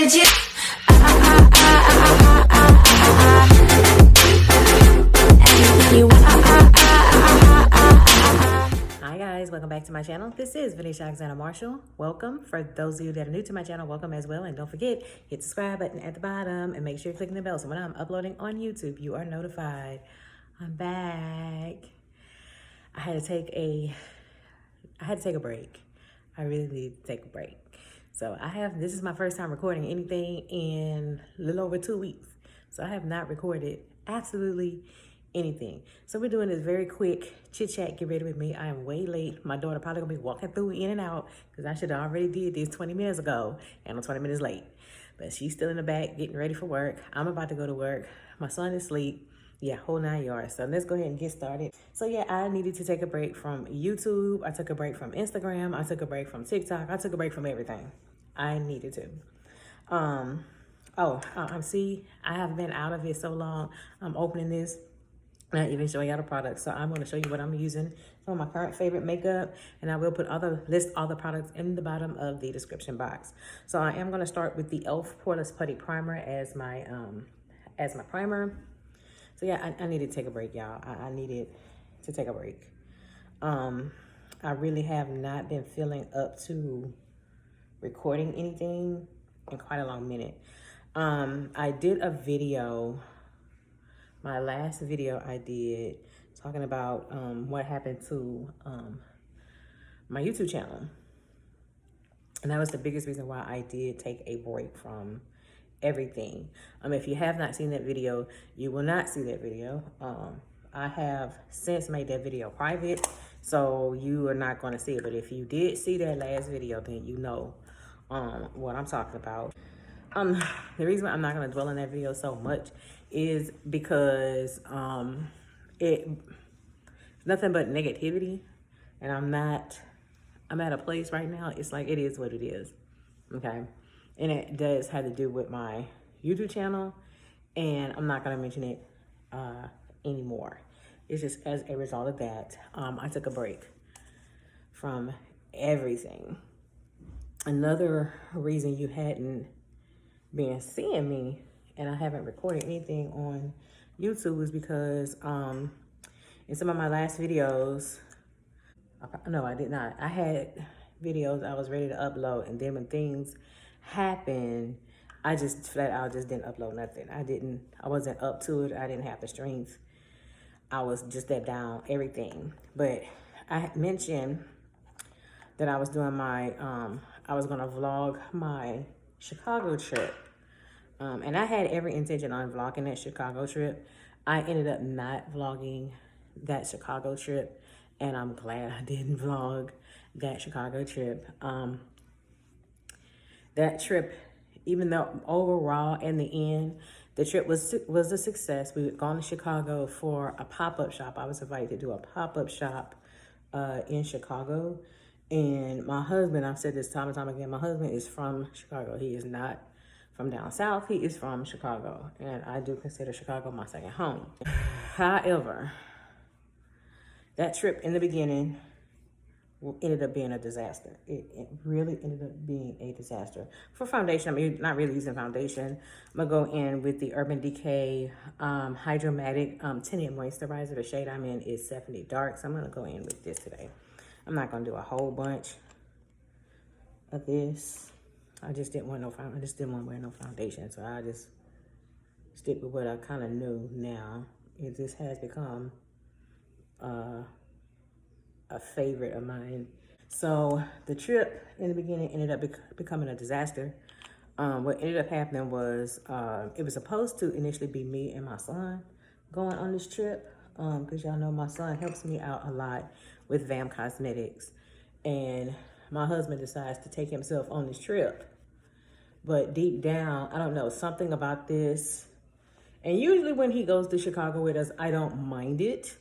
legit. Hi guys, welcome back to my channel. This is Alexander Marshall. Welcome. For those of you that are new to my channel, welcome as well. And don't forget, hit the subscribe button at the bottom and make sure you're clicking the bell so when I'm uploading on YouTube, you are notified. I'm back. I had to take a break. I really need to take a break. So this is my first time recording anything in a little over 2 weeks. So I have not recorded absolutely anything. So we're doing this very quick chit chat. Get ready with me. I am way late. My daughter probably gonna be walking through in and out because I should have already did this 20 minutes ago and I'm 20 minutes late. But she's still in the back getting ready for work. I'm about to go to work. My son is asleep. Yeah, whole 9 yards. So let's go ahead and get started. So yeah, I needed to take a break from YouTube. I took a break from Instagram. I took a break from TikTok. I took a break from everything. I needed to. See, I have been out of it so long. I'm opening this, not even showing y'all the products. So I'm going to show you what I'm using for my current favorite makeup, and I will list all the products in the bottom of the description box. So I am going to start with the E.L.F. Poreless Putty Primer as my primer. So yeah, I needed to take a break, y'all. I needed to take a break. I really have not been feeling up to recording anything in quite a long minute. I did a video, my last video I did, talking about what happened to my YouTube channel. And that was the biggest reason why I did take a break from everything. If you have not seen that video, you will not see that video. I have since made that video private, so you are not going to see it. But if you did see that last video, then you know what I'm talking about. The reason why I'm not going to dwell on that video so much is because it's nothing but negativity, and I'm at a place right now. It's like, it is what it is. Okay. And it does have to do with my YouTube channel, and I'm not going to mention it anymore. It's just as a result of that, I took a break from everything. Another reason you hadn't been seeing me and I haven't recorded anything on YouTube is because in some of my last videos, no, I did not. I had videos I was ready to upload, and then when things happened, I just flat out just didn't upload nothing. I wasn't up to it. I didn't have the strength. I was just that down, everything. But I mentioned that I was doing I was gonna vlog my Chicago trip. And I had every intention on vlogging that Chicago trip. I ended up not vlogging that Chicago trip, and I'm glad I didn't vlog that Chicago trip. That trip, even though overall in the end, the trip was a success. We had gone to Chicago for a pop-up shop. I was invited to do a pop-up shop in Chicago. And my husband, I've said this time and time again, my husband is from Chicago. He is not from down south. He is from Chicago. And I do consider Chicago my second home. However, that trip in the beginning ended up being a disaster. It really ended up being a disaster. For foundation, I mean, not really using foundation. I'm going to go in with the Urban Decay Hydromatic Tinted Moisturizer. The shade I'm in is 70 Dark, so I'm going to go in with this today. I'm not going to do a whole bunch of this. I just didn't want to wear no foundation, so I just stick with what I kind of knew now. This has become a favorite of mine. So the trip in the beginning ended up becoming a disaster. What ended up happening was it was supposed to initially be me and my son going on this trip, because y'all know my son helps me out a lot with V.A.M Cosmetics, and my husband decides to take himself on this trip. But deep down, I don't know, something about this, and usually when he goes to Chicago with us, I don't mind it.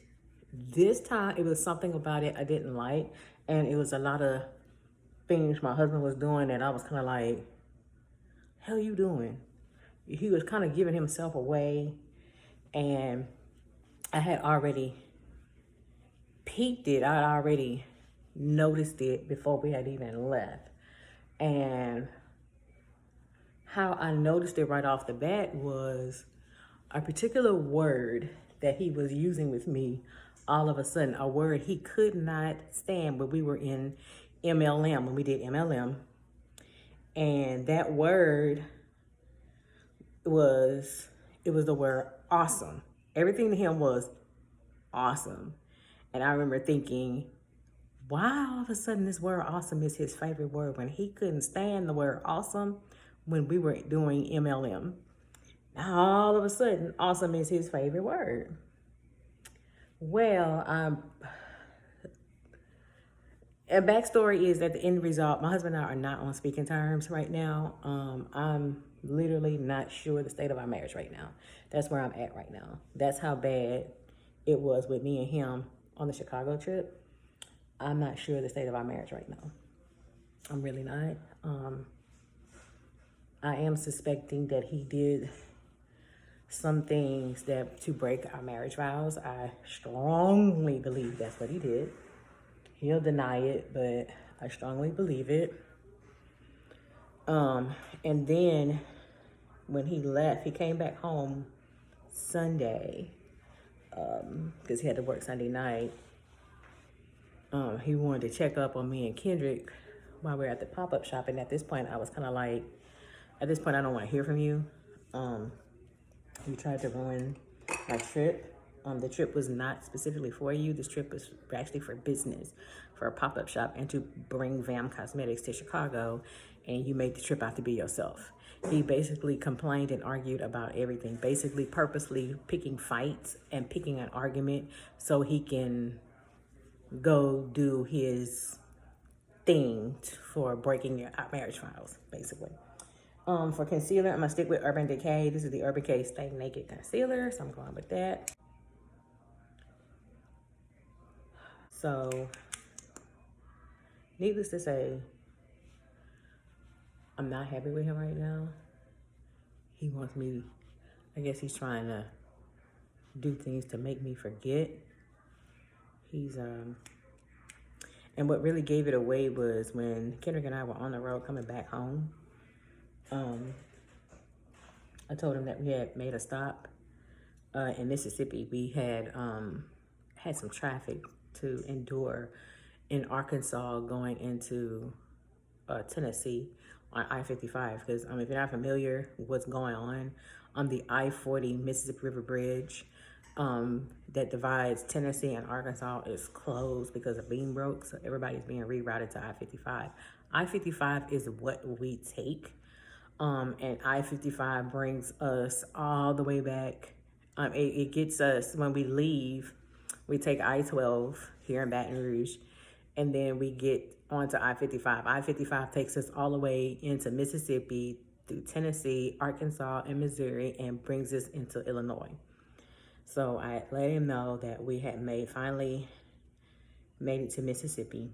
This time, it was something about it I didn't like, and it was a lot of things my husband was doing that I was kind of like, hell you doing? He was kind of giving himself away, and I had already peeped it. I had already noticed it before we had even left. And how I noticed it right off the bat was a particular word that he was using with me. All of a sudden, a word he could not stand when we were in MLM, when we did MLM. And that word was, it was the word awesome. Everything to him was awesome. And I remember thinking, why all of a sudden this word awesome is his favorite word when he couldn't stand the word awesome when we were doing MLM. Now all of a sudden, awesome is his favorite word. Well, a backstory is that the end result, my husband and I are not on speaking terms right now. I'm literally not sure the state of our marriage right now. That's where I'm at right now. That's how bad it was with me and him on the Chicago trip. I'm not sure the state of our marriage right now. I'm really not. I am suspecting that he did some things that to break our marriage vows. I strongly believe that's what he did. He'll deny it, but I strongly believe it. And then when he left, he came back home Sunday, because he had to work Sunday night. He wanted to check up on me and Kendrick while we were at the pop-up shop. And at this point, I was kind of like, at this point, I don't want to hear from you. You tried to ruin my trip. The trip was not specifically for you. This trip was actually for business, for a pop-up shop, and to bring V.A.M Cosmetics to Chicago, and you made the trip out to be yourself. He basically complained and argued about everything, basically purposely picking fights and picking an argument so he can go do his thing for breaking your marriage vows, basically. For concealer, I'm gonna stick with Urban Decay. This is the Urban Decay Stay Naked Concealer, so I'm going with that. So, needless to say, I'm not happy with him right now. He wants me, I guess he's trying to do things to make me forget. He's, and what really gave it away was when Kendrick and I were on the road coming back home. I told him that we had made a stop in Mississippi. We had had some traffic to endure in Arkansas going into Tennessee on I-55. Because if you're not familiar with what's going on the I-40 Mississippi River Bridge that divides Tennessee and Arkansas is closed because a beam broke. So everybody's being rerouted to I-55. I-55 is what we take. And I-55 brings us all the way back. It gets us, when we leave, we take I-12 here in Baton Rouge, and then we get onto I-55. I-55 takes us all the way into Mississippi, through Tennessee, Arkansas, and Missouri, and brings us into Illinois. So I let him know that we had finally made it to Mississippi.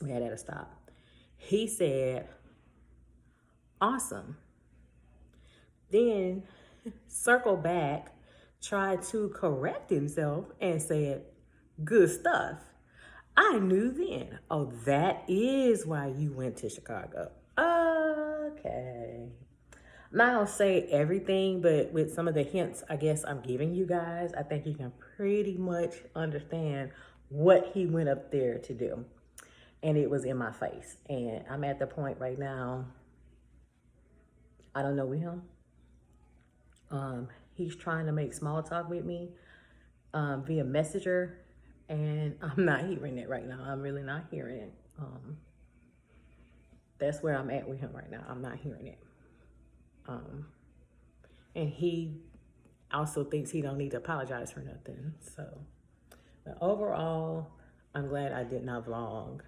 We had at a stop. He said, awesome. Then circle back, tried to correct himself and said, good stuff. I knew then. Oh, that is why you went to Chicago. Okay. I'm not gonna say everything, but with some of the hints I guess I'm giving you guys, I think you can pretty much understand what he went up there to do. And it was in my face. And I'm at the point right now, I don't know with him. He's trying to make small talk with me via Messenger, and I'm not hearing it right now. I'm really not hearing it. That's where I'm at with him right now. I'm not hearing it. And he also thinks he don't need to apologize for nothing. So, but overall, I'm glad I did not vlog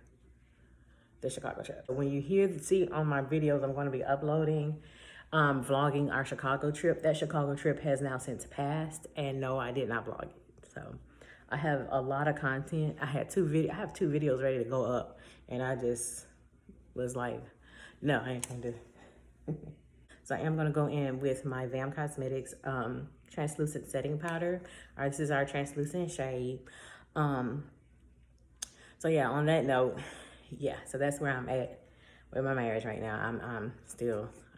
the Chicago trip. When you see on my videos I'm going to be uploading, vlogging our Chicago trip, that Chicago trip has now since passed, and no, I did not vlog it. So I have a lot of content. I have two videos ready to go up, and I just was like, no, I ain't gonna do it. So I am gonna go in with my V.A.M Cosmetics translucent setting powder. All right, this is our translucent shade. So yeah, on that note, yeah, so that's where I'm at with my marriage right now.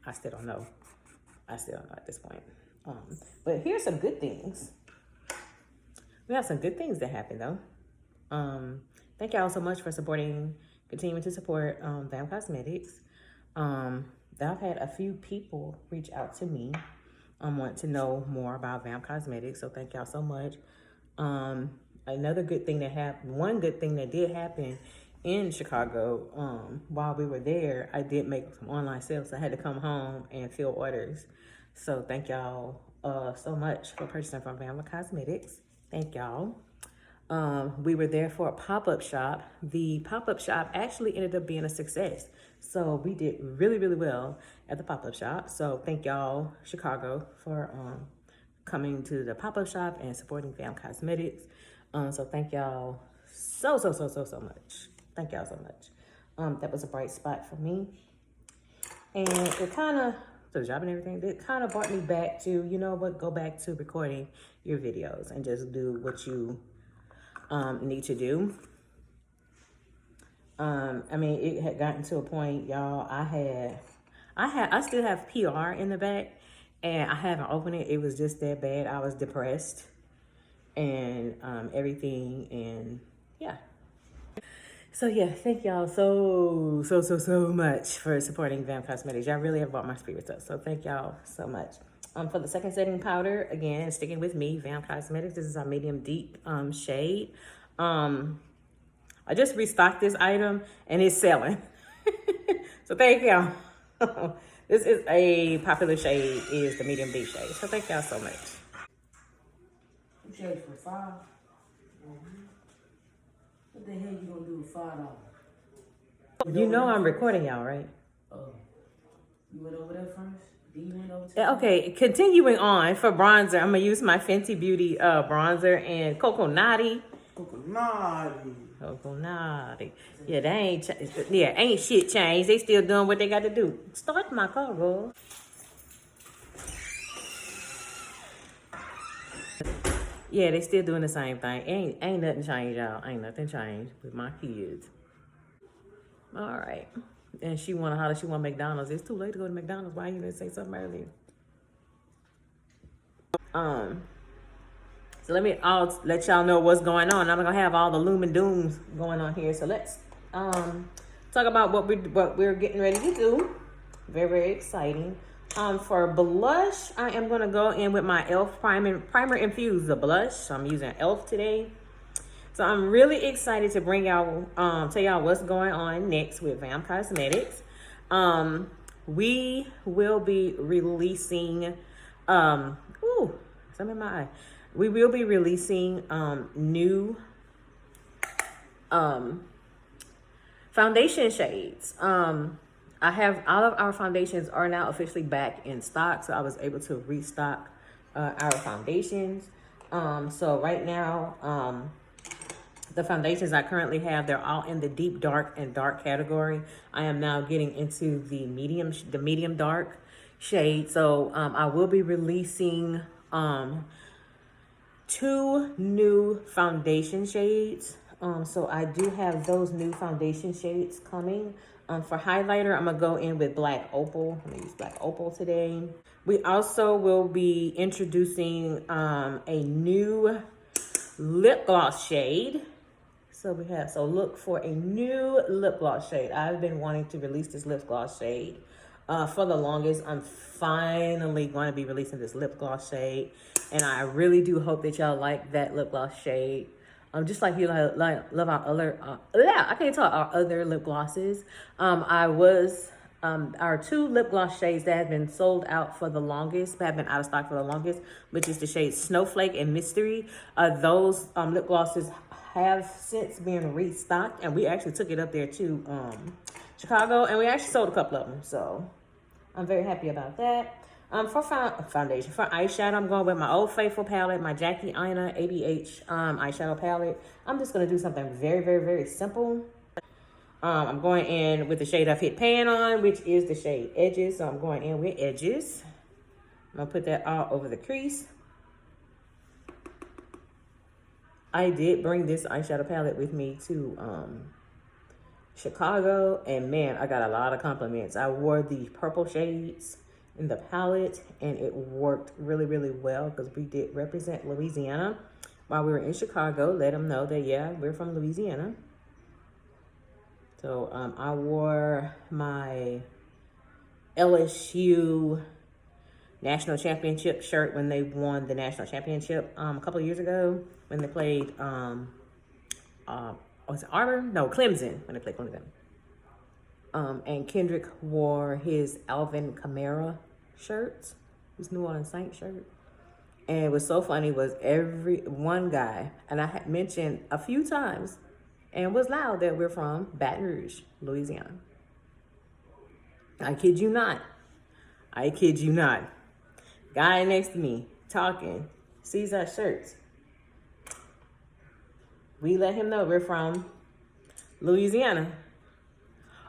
I still don't know. I still don't know at this point. But here's some good things. We have some good things that happen though. Thank y'all so much for continuing to support V.A.M Cosmetics. I've had a few people reach out to me, want to know more about V.A.M Cosmetics. So thank y'all so much. Another good thing that happened, one good thing that did happen in Chicago, while we were there, I did make some online sales. So I had to come home and fill orders. So thank y'all so much for purchasing from V.A.M Cosmetics. Thank y'all. We were there for a pop-up shop. The pop-up shop actually ended up being a success. So we did really, really well at the pop-up shop. So thank y'all, Chicago, for coming to the pop-up shop and supporting V.A.M Cosmetics. So thank y'all so much. Thank y'all so much. That was a bright spot for me. And it kind of, the job and everything, it kind of brought me back to, you know what, go back to recording your videos and just do what you need to do. I mean, it had gotten to a point, y'all, I still have PR in the back and I haven't opened it. It was just that bad. I was depressed and everything, and yeah. So yeah, thank y'all so much for supporting V.A.M Cosmetics. Y'all really have brought my spirits up. So thank y'all so much. For the second setting powder, again, sticking with me, V.A.M Cosmetics. This is our medium deep shade. I just restocked this item and it's selling. So thank y'all. This is a popular shade, is the medium deep shade. So thank y'all so much. You charge for $5? What the hell you gonna do with $5? You know I'm recording y'all, right? Oh, you went over there first? Then you went over to Okay, continuing on for bronzer, I'm gonna use my Fenty Beauty bronzer and Coconati. Yeah, they ain't. Ain't shit changed. They still doing what they got to do. Start my car, girl. Yeah, they still doing the same thing. Ain't nothing changed, y'all. Ain't nothing changed with my kids. All right. And she want to holler. She want McDonald's. It's too late to go to McDonald's. Why you didn't say something earlier? So let y'all know what's going on. I'm gonna have all the loom and dooms going on here. So let's talk about what we're getting ready to do. Very, very exciting. For blush, I am gonna go in with my E.L.F primer infused the blush. So I'm using E.L.F today. So I'm really excited to bring y'all, tell y'all what's going on next with V.A.M Cosmetics. We will be releasing, some in my eye. We will be releasing new foundation shades. I have all of our foundations are now officially back in stock, so I was able to restock our foundations. So right now, the foundations I currently have, they're all in the deep dark and dark category. I am now getting into the medium dark shade. So I will be releasing 2 new foundation shades. So I do have those new foundation shades coming. For highlighter, I'm gonna go in with Black Opal. I'm gonna use Black Opal today. We also will be introducing a new lip gloss shade. So look for a new lip gloss shade. I've been wanting to release this lip gloss shade for the longest. I'm finally going to be releasing this lip gloss shade, and I really do hope that y'all like that lip gloss shade. Just like you love our other, I can't talk, our other lip glosses. Our 2 lip gloss shades that have been sold out for the longest, have been out of stock for the longest, which is the shades Snowflake and Mystery. Those lip glosses have since been restocked, and we actually took it up there to Chicago, and we actually sold a couple of them. So I'm very happy about that. For foundation, for eyeshadow, I'm going with my Old Faithful palette, my Jackie Aina ABH eyeshadow palette. I'm just going to do something very, very, very simple. I'm going in with the shade I've hit pan on, which is the shade Edges. So I'm going in with Edges. I'm going to put that all over the crease. I did bring this eyeshadow palette with me to Chicago, and man, I got a lot of compliments. I wore the purple shades in the palette, and it worked really, really well because we did represent Louisiana while we were in Chicago. Let them know that, yeah, we're from Louisiana. So I wore my LSU national championship shirt when they won the national championship a couple of years ago when they played was it Auburn? No, Clemson, when they played Clemson. And Kendrick wore his Alvin Kamara shirt, his New Orleans Saints shirt. And it was so funny was one guy, and I had mentioned a few times and was loud that we're from Baton Rouge, Louisiana. I kid you not. I kid you not. Guy next to me talking, sees our shirts. We let him know we're from Louisiana.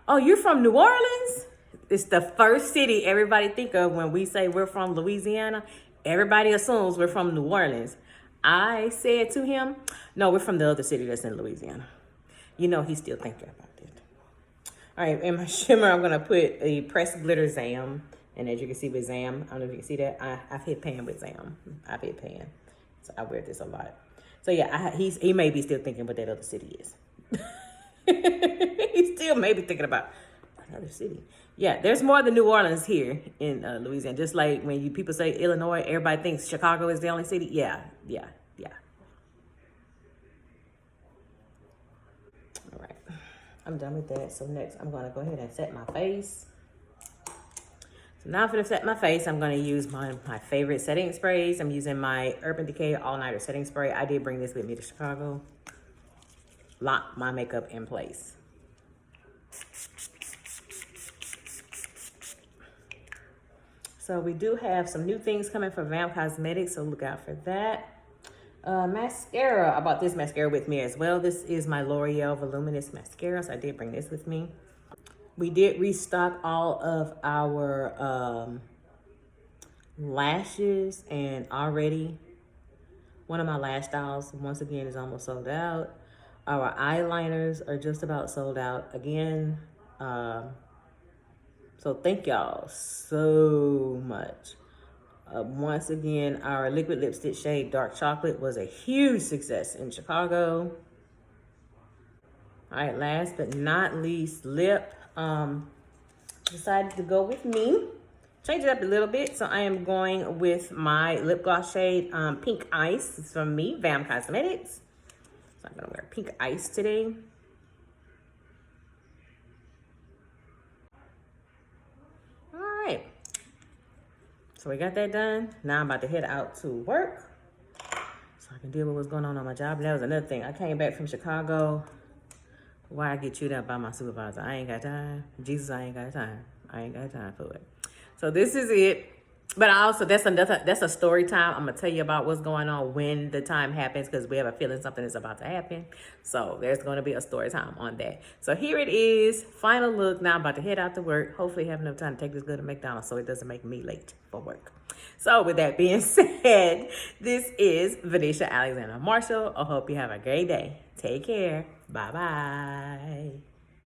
Oh, you're from New Orleans? It's the first city everybody think of when we say we're from Louisiana. Everybody assumes we're from New Orleans. I said to him, no, we're from the other city that's in Louisiana. You know, he's still thinking about it. All right, in my shimmer, I'm going to put a pressed glitter Z.A.M. And as you can see with Z.A.M, I don't know if you can see that. I've hit pan with Z.A.M. I've hit pan. So I wear this a lot. So yeah, he may be still thinking what that other city is. He still may be thinking about another city. Yeah, there's more than New Orleans here in Louisiana. Just like when people say Illinois, everybody thinks Chicago is the only city. Yeah. All right, I'm done with that. So next, I'm gonna go ahead and set my face. So now I'm gonna set my face. I'm gonna use my favorite setting sprays. I'm using my Urban Decay All Nighter setting spray. I did bring this with me to Chicago. Lock my makeup in place. So we do have some new things coming from V.A.M Cosmetics, so look out for that. Mascara. I bought this mascara with me as well. This is my L'Oreal Voluminous mascara, so I did bring this with me. We did restock all of our lashes, and already one of my lash styles, once again, is almost sold out. Our eyeliners are just about sold out again. So thank y'all so much. Once again, our liquid lipstick shade Dark Chocolate was a huge success in Chicago. All right, last but not least, lip. Decided to go with me. Change it up a little bit. So I am going with my lip gloss shade Pink Ice. It's from me, V.A.M Cosmetics. So I'm gonna wear Pink Ice today. All right. So we got that done. Now I'm about to head out to work so I can deal with what's going on my job. And that was another thing. I came back from Chicago. Why I get chewed out by my supervisor? I ain't got time. Jesus, I ain't got time. I ain't got time for it. So this is it. But also, that's a story time. I'm going to tell you about what's going on when the time happens because we have a feeling something is about to happen. So there's going to be a story time on that. So here it is. Final look. Now I'm about to head out to work. Hopefully have enough time to take this good to McDonald's so it doesn't make me late for work. So with that being said, this is Venetia Alexander Marshall. I hope you have a great day. Take care. Bye-bye.